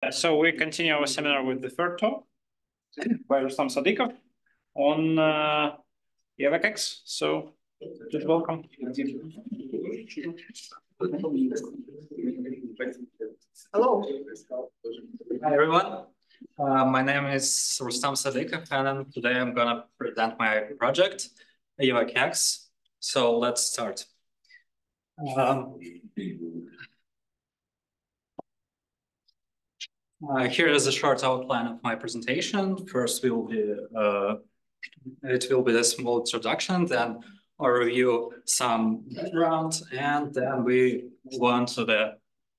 So we continue our seminar with the third talk by Rustam Sadykov on EvoKex. So just welcome. Hello. Hi, everyone. My name is Rustam Sadykov, and today I'm going to present my project, EvoKex. So let's start. Here is a short outline of my presentation. First, it will be a small introduction, then I'll review some background, and then we move on to the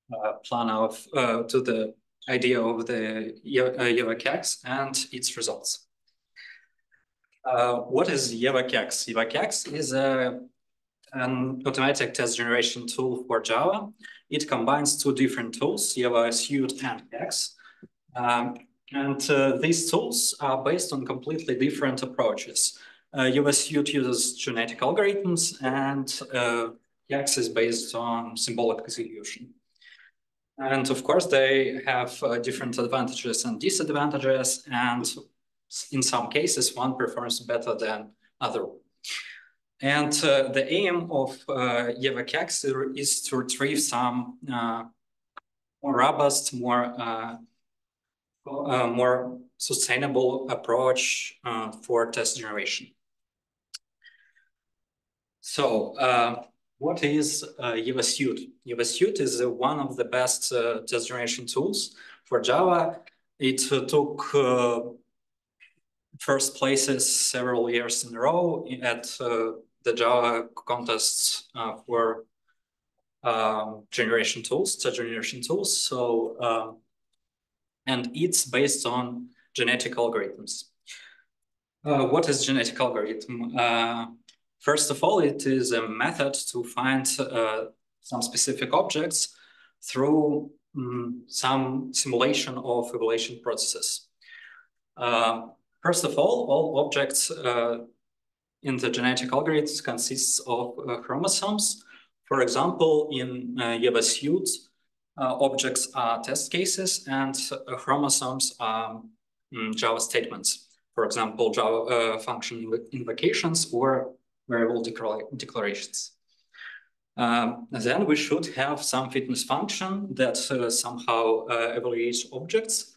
to the idea of the EvoKex and its results. What is EvoKex? EvoKex is an automatic test generation tool for Java. It combines two different tools, EvoSuite and Kex. These tools are based on completely different approaches. EvoSuite uses genetic algorithms, and Kex is based on symbolic execution. And of course, they have different advantages and disadvantages, and in some cases, one performs better than other. And the aim of EvoKex is to retrieve some more robust, more sustainable approach for test generation. So what is EvoSuite? EvoSuite is one of the best test generation tools for Java. It took first places several years in a row at the Java contests for generation tools, test generation tools. So, and it's based on genetic algorithms. What is genetic algorithm? First of all, it is a method to find some specific objects through some simulation of evaluation processes. First of all objects in the genetic algorithms consists of chromosomes. For example, in EvoSuite, objects are test cases, and chromosomes are Java statements. For example, Java function invocations or variable declarations. Then we should have some fitness function that somehow evaluates objects.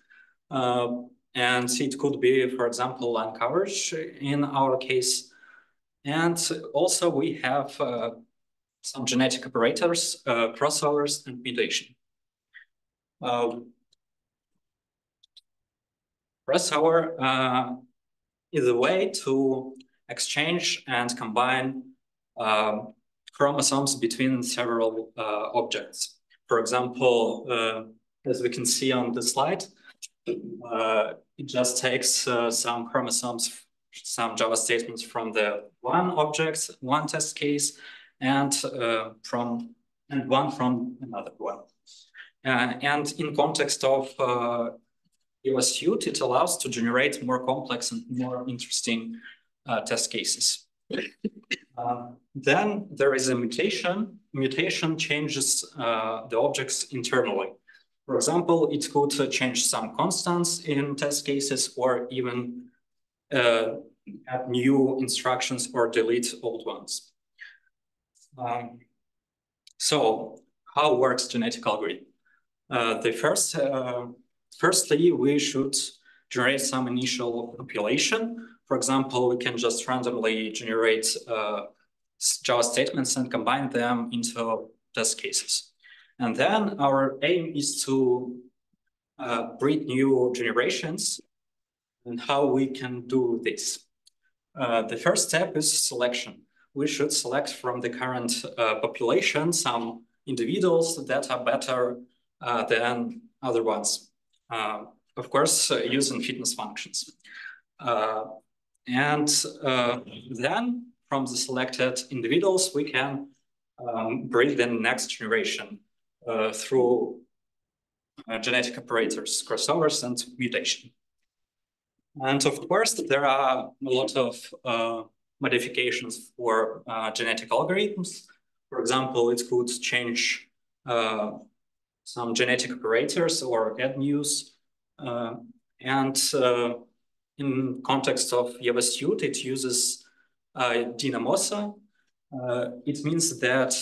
And it could be, for example, line coverage in our case. And also we have some genetic operators, crossovers, and mutation. Crossover is a way to exchange and combine chromosomes between several objects. For example, as we can see on the slide, it just takes some chromosomes, some Java statements from the one object, one test case, and one from another one. And in context of EvoSuite, it allows to generate more complex and more interesting test cases. Then there is a mutation. Mutation changes the objects internally. For example, it could change some constants in test cases, or even add new instructions or delete old ones. So how works genetic algorithm? Firstly, we should generate some initial population. For example, we can just randomly generate Java statements and combine them into test cases. And then our aim is to breed new generations. And how we can do this? The first step is selection. We should select from the current population some individuals that are better than other ones. Of course, using fitness functions. And then from the selected individuals, we can breed the next generation through genetic operators, crossovers, and mutation. And of course, there are a lot of modifications for genetic algorithms. For example, it could change some genetic operators or add news. And in context of JavaSuite, it uses dynamosa. It means that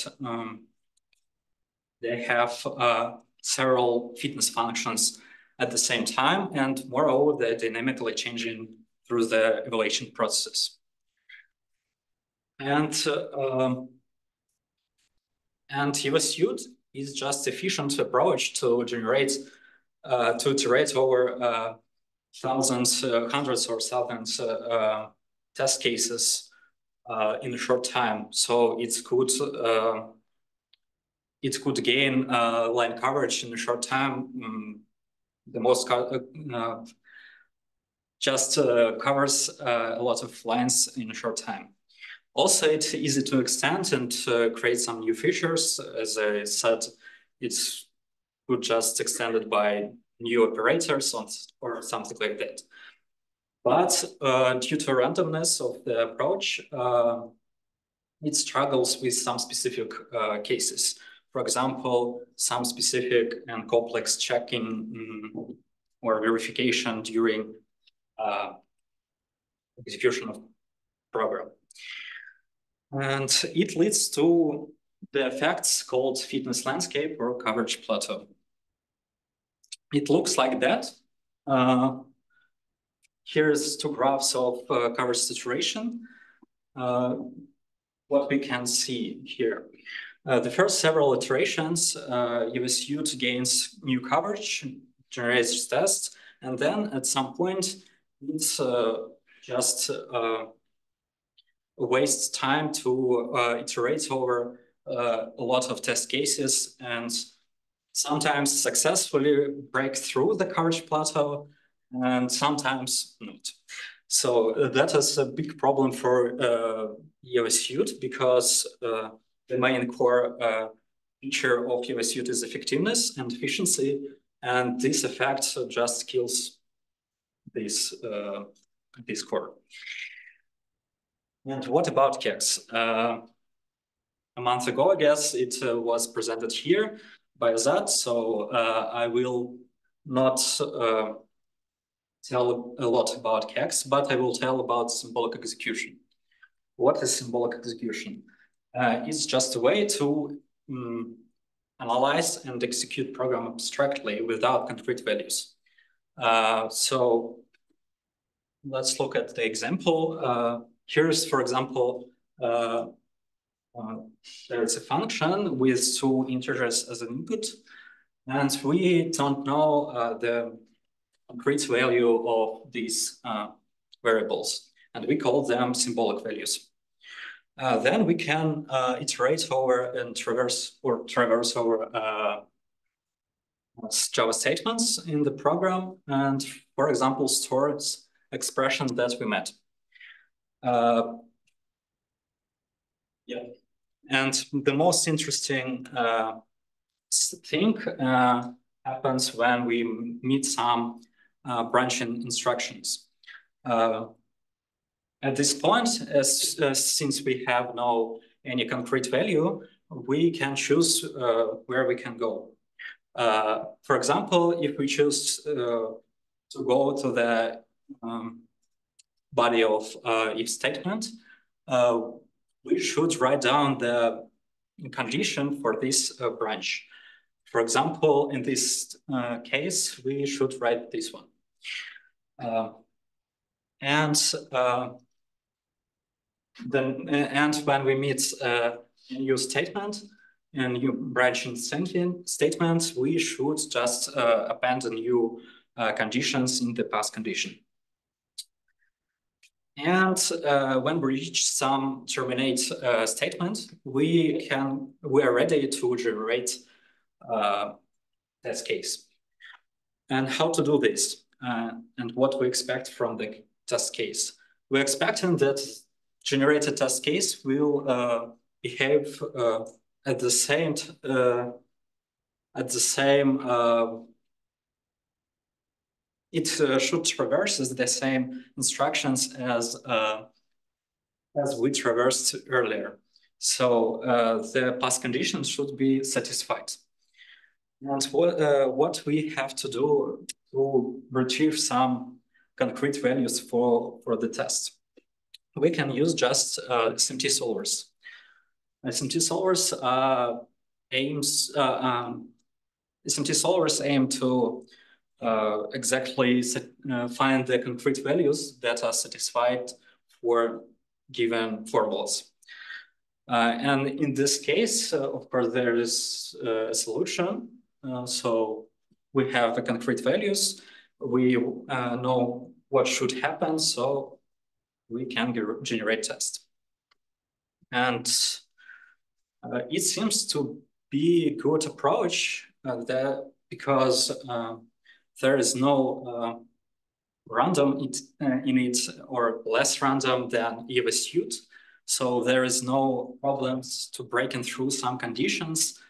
they have several fitness functions at the same time, and moreover, they're dynamically changing through the evaluation process. And JavaSuite is just efficient approach to generate, to iterate over thousands, hundreds or thousands test cases in a short time. So it could gain line coverage in a short time. The most just covers a lot of lines in a short time. Also, it's easy to extend and create some new features. As I said, it's could just extend it by new operators or something like that. But due to randomness of the approach, it struggles with some specific cases. For example, some specific and complex checking or verification during execution of program. And it leads to the effects called fitness landscape or coverage plateau. It looks like that. Here's two graphs of coverage saturation. What we can see here. The first several iterations, JavaSuite gains new coverage, generates tests, and then at some point, it's just wastes time to iterate over a lot of test cases and sometimes successfully break through the coverage plateau and sometimes not. So that is a big problem for JavaSuite because the main core feature of JavaSuite is effectiveness and efficiency, and this effect just kills this core. And what about Kex? A month ago, I guess, it was presented here by Azad, so I will not tell a lot about Kex, but I will tell about symbolic execution. What is symbolic execution? It's just a way to analyze and execute program abstractly without concrete values. So let's look at the example. Here's, for example, there's a function with two integers as an input, and we don't know the concrete value of these variables, and we call them symbolic values. Then we can iterate over and traverse over Java statements in the program, and, for example, store expressions that we met. Yeah, and the most interesting thing happens when we meet some branching instructions. At this point, since we have any concrete value, we can choose where we can go. For example, if we choose to go to the body of if statement, we should write down the condition for this branch. For example, in this case, we should write this one. And when we meet a new statement, a new branching statement, we should just append new conditions in the past condition. And when we reach some terminate statement, we are ready to generate test case. And how to do this, and what we expect from the test case. We're expecting that generated test case will behave at the same it should traverse the same instructions as we traversed earlier. So the past conditions should be satisfied. And what we have to do to retrieve some concrete values for the test. We can use just SMT solvers. SMT solvers SMT solvers aim to exactly find the concrete values that are satisfied for given formulas. And in this case, of course, there is a solution. So we have the concrete values. We know what should happen, so we can generate test. And it seems to be a good approach because there is no random in it, or less random than EvoSuite. So there is no problems to breaking through some conditions,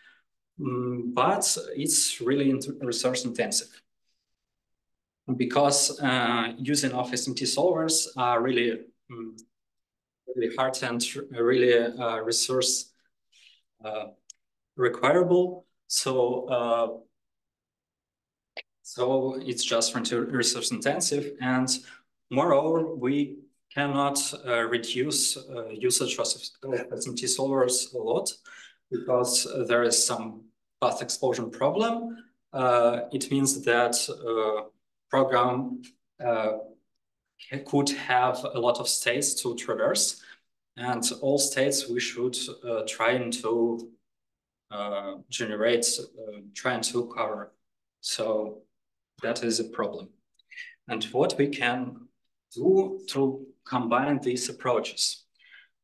but it's really resource intensive because using of SMT solvers are really hard and really resource requirable. So it's just resource intensive, and moreover, we cannot reduce usage of SMT solvers a lot because there is some path explosion problem. It means that program could have a lot of states to traverse, and all states we should try to generate, trying to cover. So that is a problem. And what we can do to combine these approaches.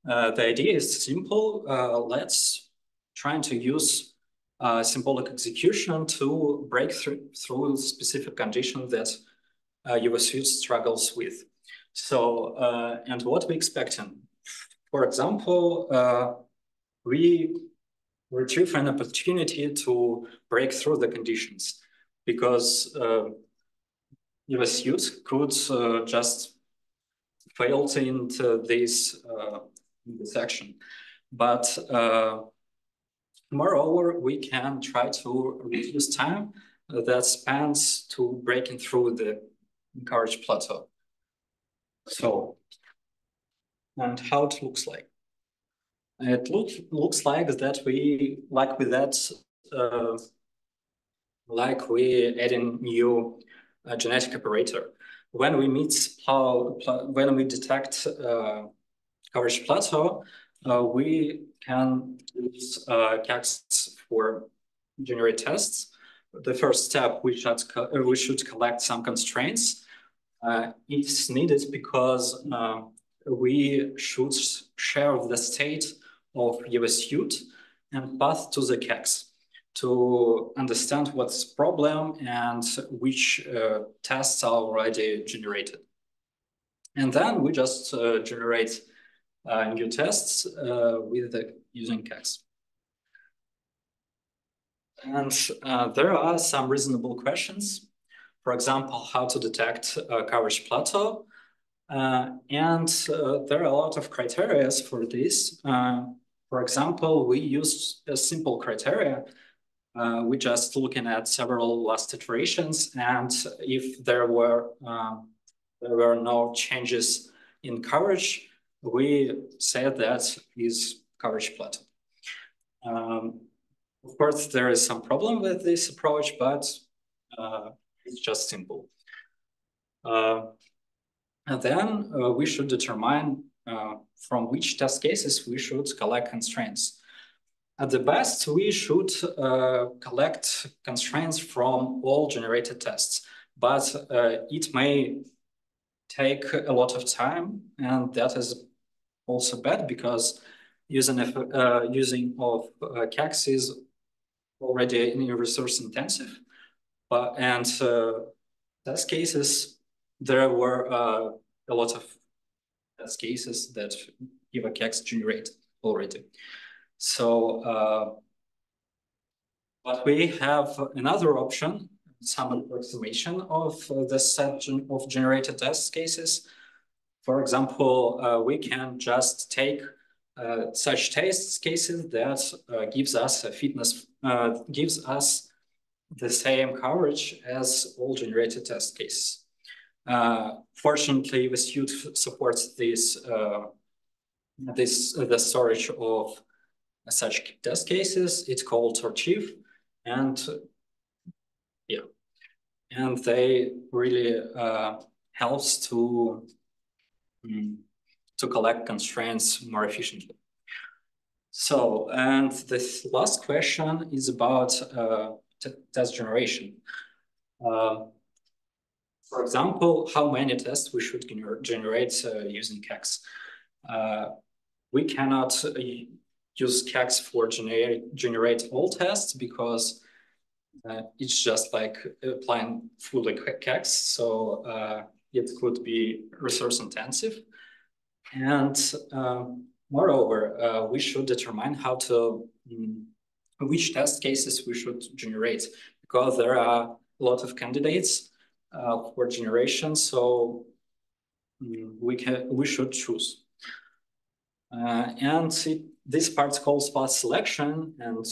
The idea is simple. Let's try to use symbolic execution to break through specific conditions that EvoSuite struggles with. So, and what we expecting? For example, we retrieve an opportunity to break through the conditions because EvoSuite could just fail into this action. But moreover, we can try to reduce time that spans to breaking through the coverage plateau. So, and how it looks like. It looks like that we, like with that, like we adding new genetic operator. When we when we detect coverage plateau, we can use EvoKex for generate tests. The first step, we should collect some constraints. It's needed because we should share the state of EvoSuite and path to the EvoKex to understand what's the problem and which tests are already generated. And then we just generate new tests using EvoKex. And there are some reasonable questions. For example, how to detect coverage plateau. And there are a lot of criteria for this. For example, we use a simple criteria. We just looking at several last iterations, and if there were no changes in coverage, we said that is coverage plateau. Of course, there is some problem with this approach, but it's just simple. And then we should determine from which test cases we should collect constraints. At the best, we should collect constraints from all generated tests, but it may take a lot of time, and that is also bad because using of EvoKex is already resource intensive. And test cases, there were a lot of test cases that EvoKex generate already. So, but we have another option, some approximation of the set of generated test cases. For example, we can just take such test cases that gives us a fitness, gives us the same coverage as all generated test cases. Fortunately, the suite supports this the storage of such test cases. It's called archive, and yeah, and they really helps to collect constraints more efficiently. So, and this last question is about test generation. For example, how many tests we should generate using KEX. We cannot use KEX for generate all tests because it's just like applying fully KEX, so it could be resource intensive. And moreover, we should determine how to which test cases we should generate, because there are a lot of candidates for generation, so we should choose. And this part calls path selection, and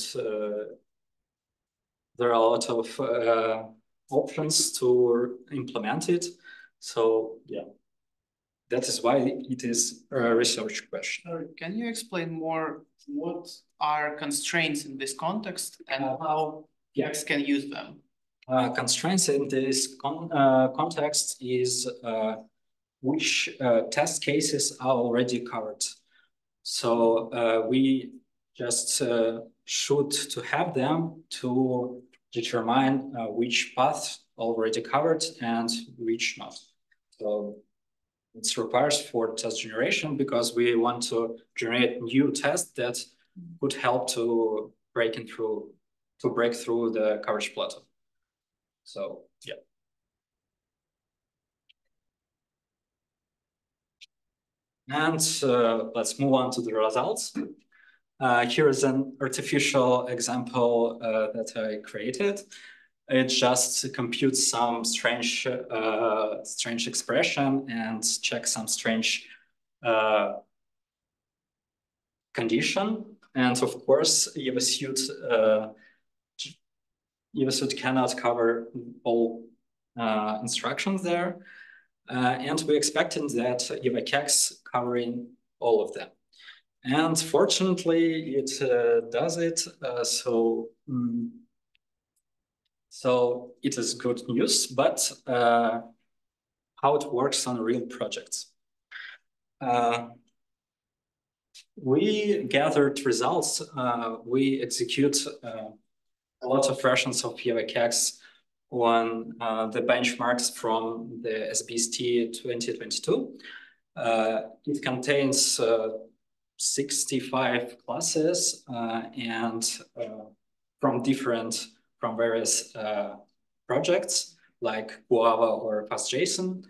there are a lot of options to implement it. So yeah, that is why it is a research question. Can you explain more what are constraints in this context and how KEX can use them? Constraints in this context is which test cases are already covered. So we just should to have them to determine which path already covered and which not. So it requires for test generation because we want to generate new tests that would help to break through the coverage plateau. So yeah. And let's move on to the results. Here is an artificial example that I created. It just computes some strange expression and checks some strange condition. And of course, EvoSuite cannot cover all instructions there. And we expected that EvoKex covering all of them. And fortunately, it does it. So it is good news, but how it works on real projects. We gathered results. We execute a lot of versions of EvoKex on the benchmarks from the SBST 2022. It contains 65 classes and from various projects like Guava or FastJSON.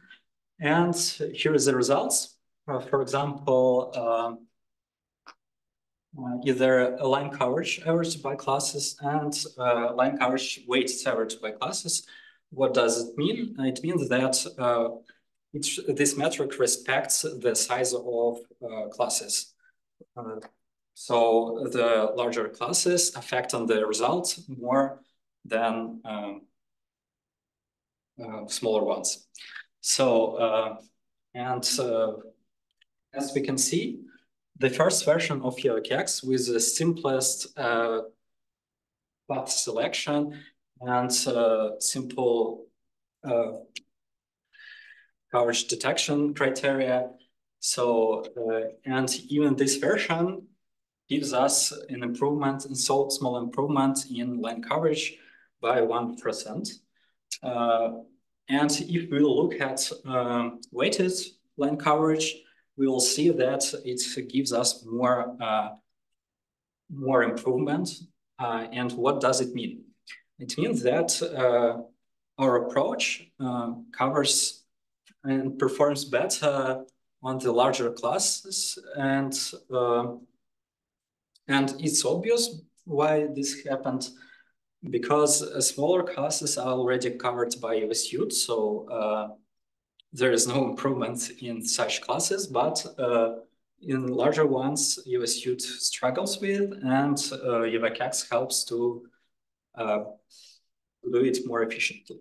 And here is the results. For example, either a line coverage averaged by classes and line coverage weighted averaged by classes. What does it mean? It means that this metric respects the size of classes. So the larger classes affect on the results more than smaller ones. So, as we can see, the first version of EvoKex with the simplest path selection and simple coverage detection criteria. So, and even this version gives us an improvement, a small improvement in line coverage by 1%. And if we look at weighted line coverage, we will see that it gives us more improvement. And what does it mean? It means that our approach covers and performs better on the larger classes, and it's obvious why this happened, because smaller classes are already covered by EvoSuite, so there is no improvement in such classes, but in larger ones, EvoSuite struggles with, and EvoKex helps to do it more efficiently.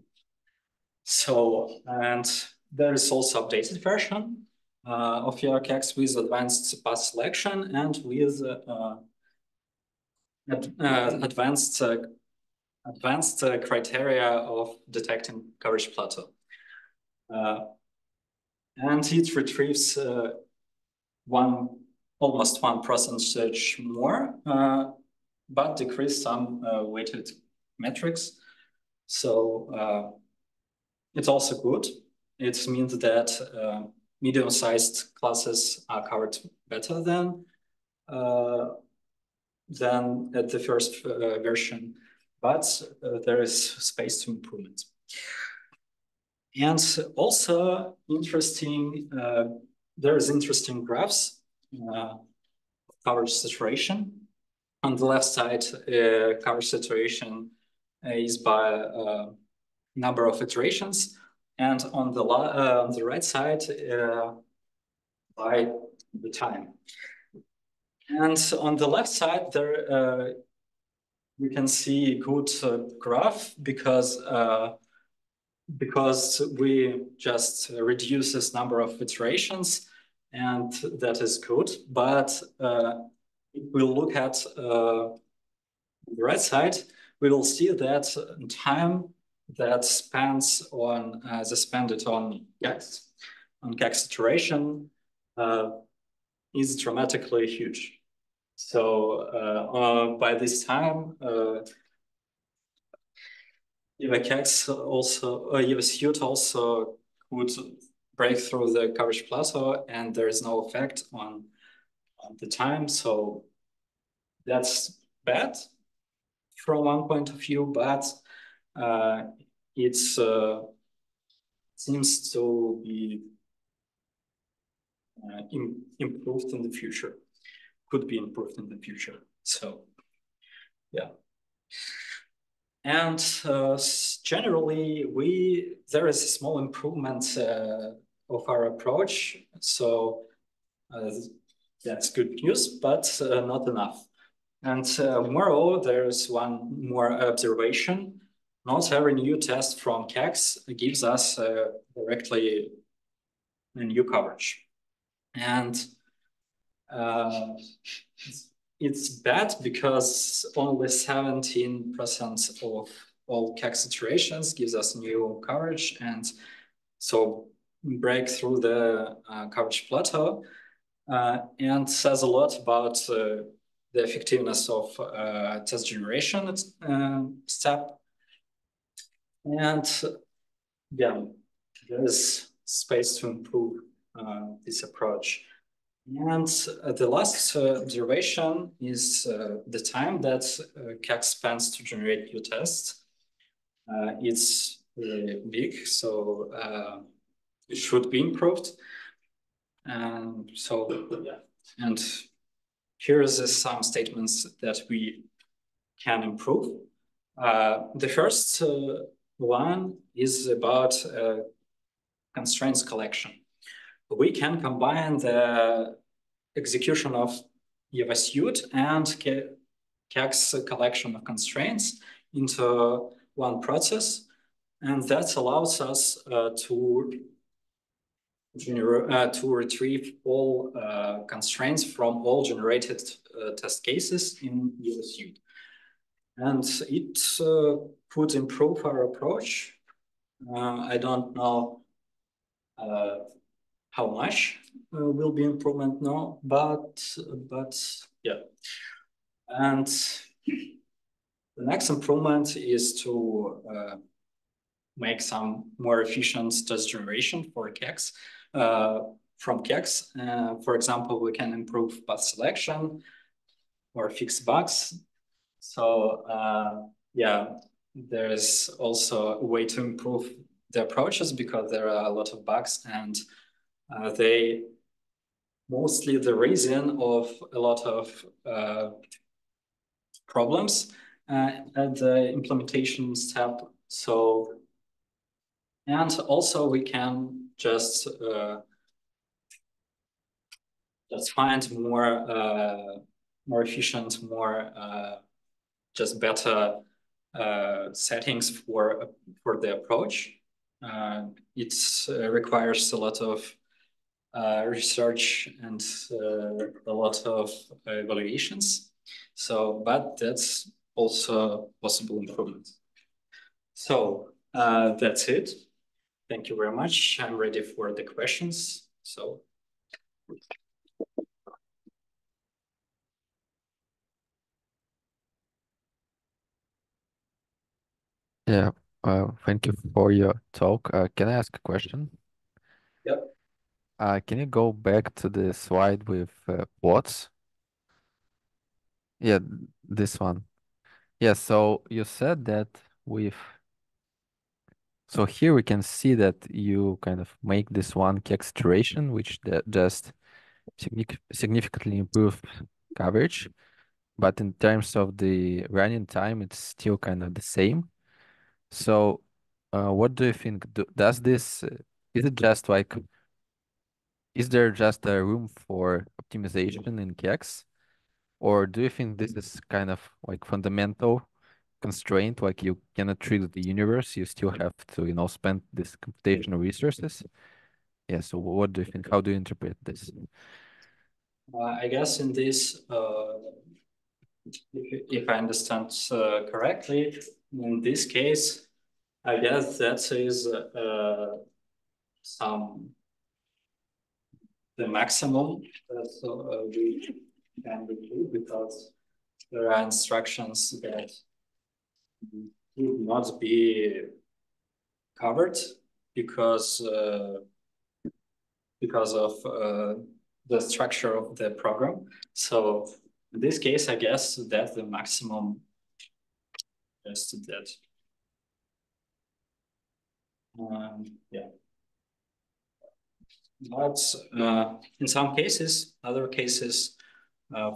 So, and there is also updated version of EvoKex with advanced path selection and with advanced criteria of detecting coverage plateau. And it retrieves almost 1% more, but decrease some weighted metrics. So it's also good. It means that medium-sized classes are covered better than at the first version, but there is space to improvement. And also interesting, there is interesting graphs coverage saturation. On the left side, coverage saturation is by number of iterations, and on the right side by the time. And on the left side, there we can see a good graph because we just reduce this number of iterations, and that is good. But if we look at the right side, we will see that time that spends on spent on KEX iteration is dramatically huge. So by this time, EvoKex also, EvoSuite also could break through the coverage plateau, and there is no effect on the time. So that's bad from one point of view, but it seems to be improved in the future, could be improved in the future. So, yeah. And generally, there is a small improvement of our approach. So that's good news, but not enough. And moreover, there's one more observation. Not every new test from KEX gives us directly a new coverage. And it's bad because only 17% of all KEX iterations gives us new coverage, and so break through the coverage plateau, and says a lot about the effectiveness of test generation step. And yeah, there is space to improve this approach. And the last duration is the time that KEX spends to generate new tests. It's really big, so it should be improved. And so, yeah. And here's some statements that we can improve. The first one is about constraints collection. We can combine the execution of EvoSuite and KEX collection of constraints into one process, and that allows us to retrieve all constraints from all generated test cases in EvoSuite. And it could improve our approach. I don't know how much will be improvement now, but yeah. And the next improvement is to make some more efficient test generation for KEX from KEX. For example, we can improve path selection or fix bugs. So yeah, there is also a way to improve the approaches because there are a lot of bugs, and they mostly the reason of a lot of problems at the implementation step. So, and also we can just find more efficient, more just better settings for the approach. It requires a lot of research and a lot of evaluations. So, but that's also possible improvement. So that's it. Thank you very much. I'm ready for the questions. So. Yeah, thank you for your talk. Can I ask a question? Yep. Can you go back to the slide with plots? Yeah, this one. Yeah, so you said that so here we can see that you kind of make this one kex iteration, which just significantly improve coverage, but in terms of the running time, it's still kind of the same. So, what do you think? Does this is it just like is there just a room for optimization in kex, or do you think this is kind of like fundamental constraint, like you cannot treat the universe, you still have to, spend this computational resources? Yeah, so what do you think? How do you interpret this? I guess in this, if I understand correctly, in this case, I guess that is the maximum that we can do, because there are instructions that would not be covered because of the structure of the program. So in this case, I guess that's the maximum is that. Yeah. But in some cases, other cases,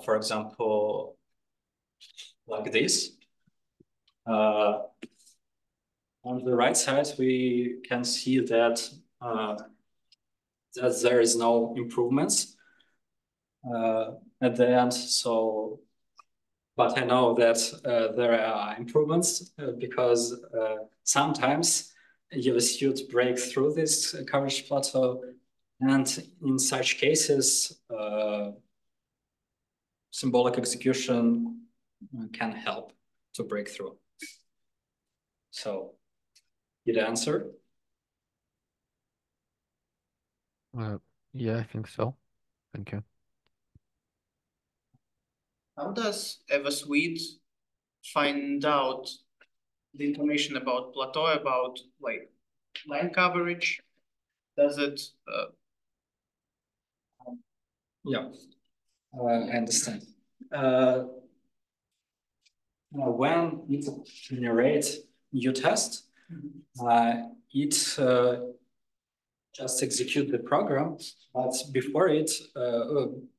for example, like this, on the right side, we can see that that there is no improvements at the end. So, but I know that there are improvements because sometimes you should break through this coverage plateau, and in such cases, symbolic execution can help to break through. So, did I answer? Yeah, I think so. Thank you. How does EvoSuite find out the information about plateau, about like line coverage? Does it? Yeah, I understand. When it generates new test, it just execute the program, but before it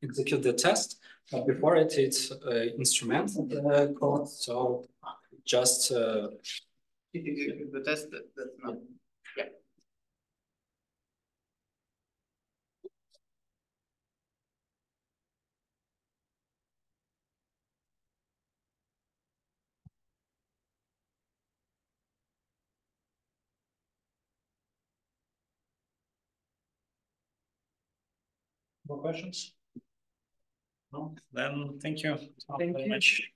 execute the test, but before it instrument the code. So just it executes the test. That's not. Yeah. More questions? No? Then thank you. Thank very you. much.